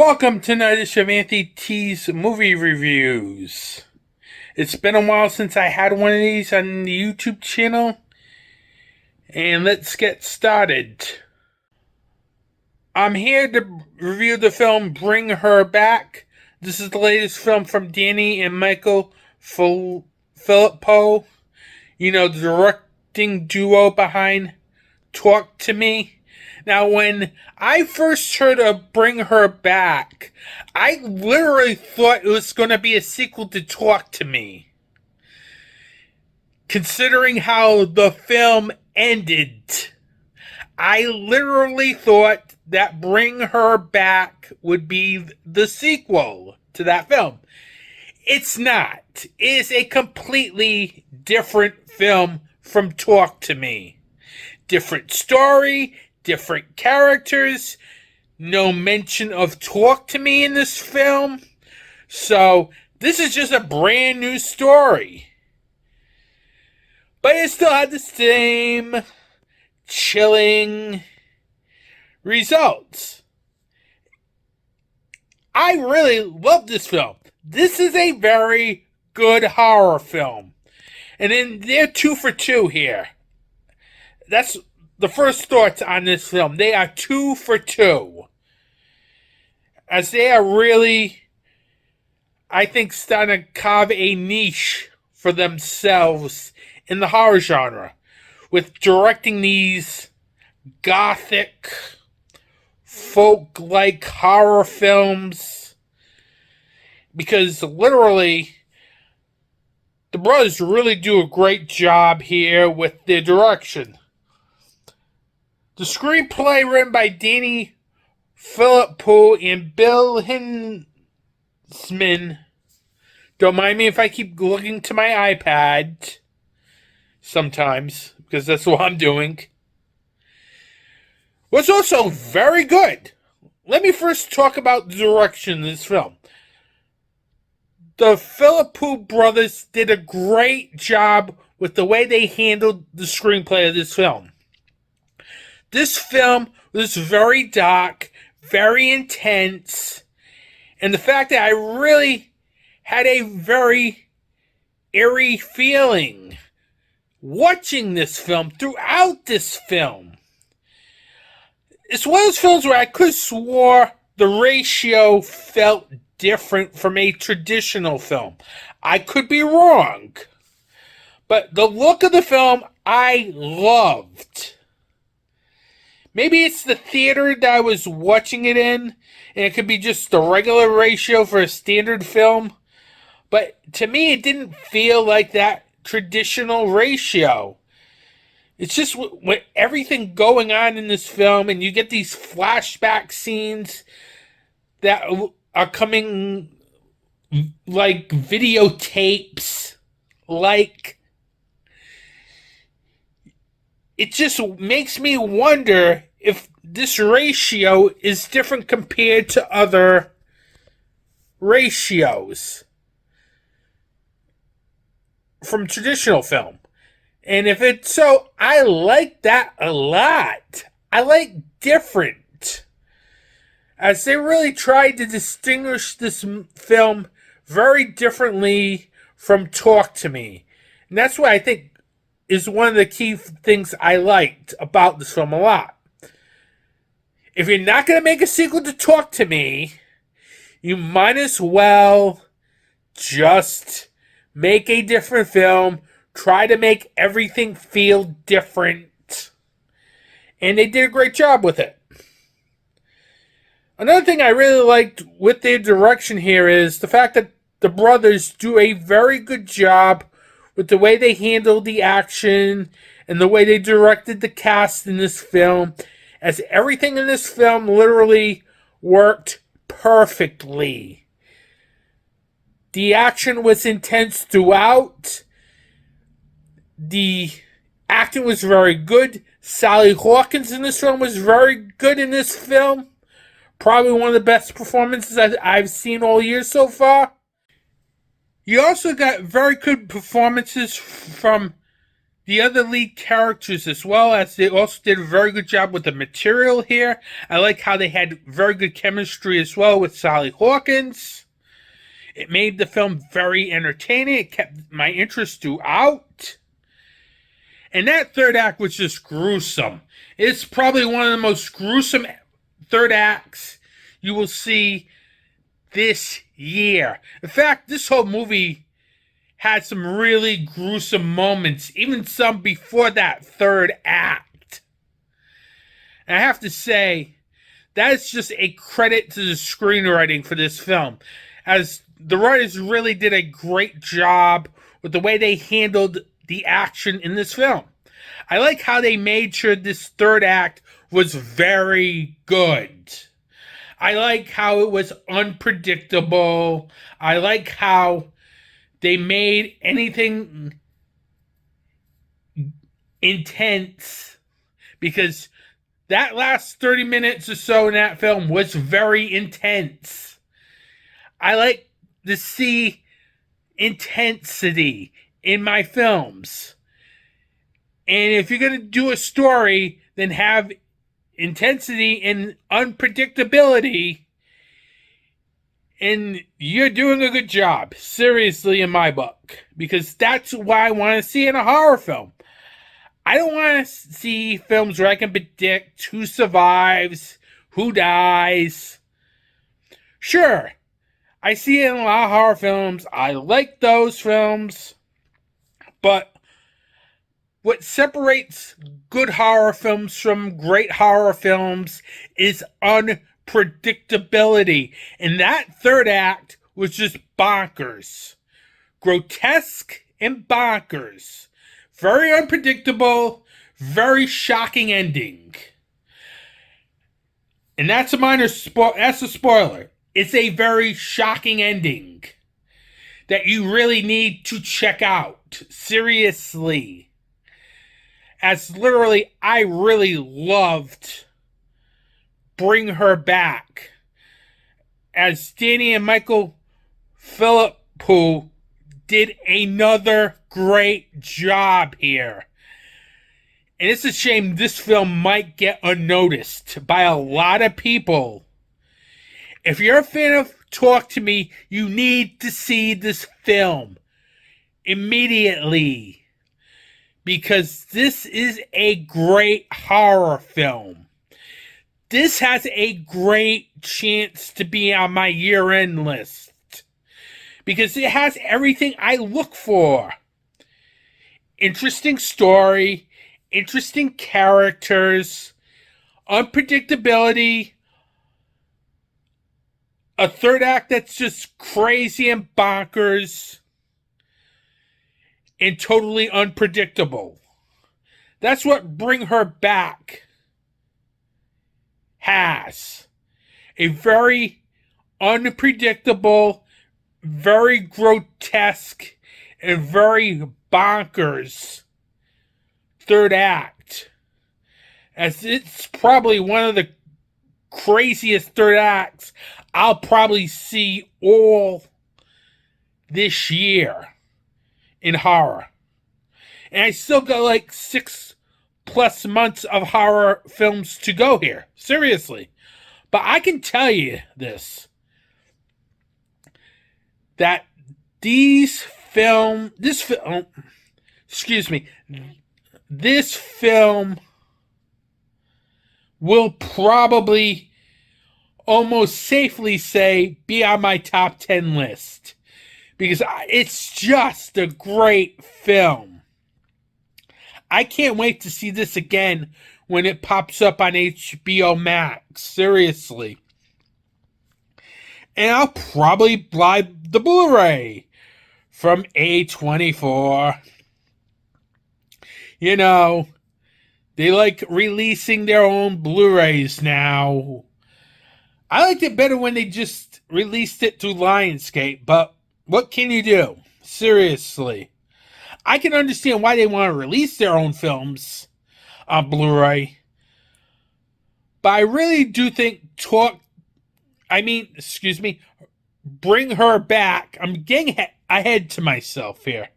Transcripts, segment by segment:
Welcome to Night of Anthony T's movie reviews. It's been a while since I had one of these on the YouTube channel, and let's get started. I'm here to review the film Bring Her Back. This is the latest film from Danny and Michael Philippou, the directing duo behind Talk to Me. Now, when I first heard of Bring Her Back, I literally thought it was going to be a sequel to Talk to Me. Considering how the film ended, I literally thought that Bring Her Back would be the sequel to that film. It's not. It is a completely different film from Talk to Me. Different story, different characters, no mention of Talk to Me in this film. So, this is just a brand new story. But it still had the same chilling results. I really love this film. This is a very good horror film. And then they're 2 for 2 here. That's the first thoughts on this film. They are 2 for 2. As they are really, I think, starting to carve a niche for themselves in the horror genre, with directing these gothic, folk-like horror films. Because literally, the brothers really do a great job here with their direction. The screenplay, written by Danny Philippou and Bill Hinzman. Don't mind me if I keep looking to my iPad sometimes, because that's what I'm doing. Was also very good. Let me first talk about the direction of this film. The Philippou brothers did a great job with the way they handled the screenplay of this film. This film was very dark, very intense, and the fact that I really had a very eerie feeling watching this film throughout this film. It's one of those films where I could have swore the ratio felt different from a traditional film. I could be wrong, but the look of the film I loved. Maybe it's the theater that I was watching it in, and it could be just the regular ratio for a standard film. But to me, it didn't feel like that traditional ratio. It's just with everything going on in this film, and you get these flashback scenes that are coming like videotapes, like... It just makes me wonder if this ratio is different compared to other ratios from traditional film. And if it's so, I like that a lot. I like different. As they really tried to distinguish this film very differently from Talk to Me. And that's why I think is one of the key things I liked about this film a lot. If you're not going to make a sequel to Talk to Me, you might as well just make a different film. Try to make everything feel different. And they did a great job with it. Another thing I really liked with their direction here is the fact that the brothers do a very good job with the way they handled the action and the way they directed the cast in this film, as everything in this film literally worked perfectly. The action was intense throughout. The acting was very good. Sally Hawkins in this film was very good in this film. Probably one of the best performances I've seen all year so far. You also got very good performances from the other lead characters as well, as they also did a very good job with the material here. I like how they had very good chemistry as well with Sally Hawkins. It made the film very entertaining. It kept my interest throughout. And that third act was just gruesome. It's probably one of the most gruesome third acts you will see this year. In fact, this whole movie had some really gruesome moments, even some before that third act. And I have to say, that's just a credit to the screenwriting for this film, as the writers really did a great job with the way they handled the action in this film. I like how they made sure this third act was very good. I like how it was unpredictable. I like how they made anything intense, because that last 30 minutes or so in that film was very intense. I like to see intensity in my films. And if you're going to do a story, then have intensity and unpredictability, and you're doing a good job, seriously, in my book, because that's what I want to see in a horror film. I don't want to see films where I can predict who survives, who dies. Sure, I see it in a lot of horror films. I like those films. But what separates good horror films from great horror films is unpredictability. And that third act was just bonkers. Grotesque and bonkers. Very unpredictable, very shocking ending. And that's a that's a spoiler. It's a very shocking ending that you really need to check out. Seriously. As literally, I really loved Bring Her Back, as Danny and Michael Philippou did another great job here. And it's a shame this film might get unnoticed by a lot of people. If you're a fan of Talk to Me, you need to see this film immediately, because this is a great horror film. This has a great chance to be on my year-end list, because it has everything I look for. Interesting story, interesting characters, unpredictability, a third act that's just crazy and bonkers, and totally unpredictable. That's what Bring Her Back has. A very unpredictable, very grotesque, and very bonkers third act. As it's probably one of the craziest third acts I'll probably see all this year in horror. And I still got like 6+ months of horror films to go here. Seriously. But I can tell you this, that this film will probably almost safely say be on my top 10 list, because it's just a great film. I can't wait to see this again when it pops up on HBO Max. Seriously. And I'll probably buy the Blu-ray from A24. You know, they like releasing their own Blu-rays now. I liked it better when they just released it through Lionsgate, but what can you do? Seriously. I can understand why they want to release their own films on Blu-ray, but I really do think Bring Her Back. I'm getting ahead to myself here,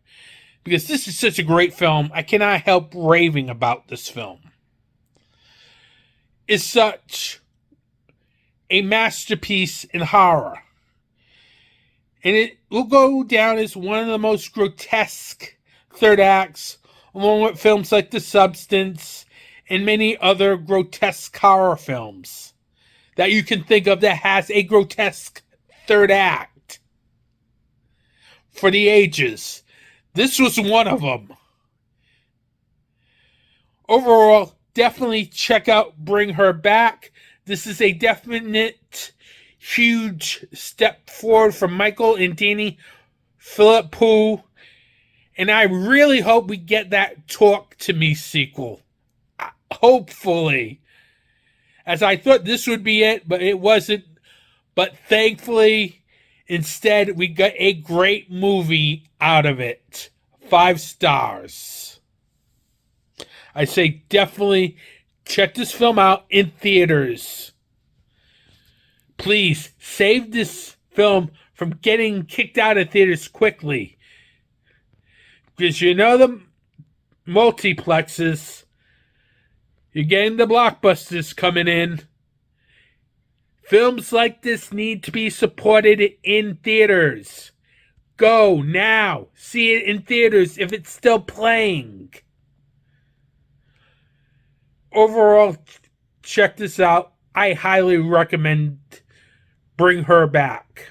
because this is such a great film. I cannot help raving about this film. It's such a masterpiece in horror. And it will go down as one of the most grotesque third acts, along with films like The Substance and many other grotesque horror films that you can think of that has a grotesque third act for the ages. This was one of them. Overall, definitely check out Bring Her Back. This is a definite huge step forward from Michael and Danny Philippou, and I really hope we get that Talk to Me sequel. Hopefully. As I thought this would be it, but it wasn't. But thankfully, instead, we got a great movie out of it. 5 stars. I say definitely check this film out in theaters. Please save this film from getting kicked out of theaters quickly. Because you know the multiplexes, you're getting the blockbusters coming in. Films like this need to be supported in theaters. Go now. See it in theaters if it's still playing. Overall, check this out. I highly recommend Bring Her Back.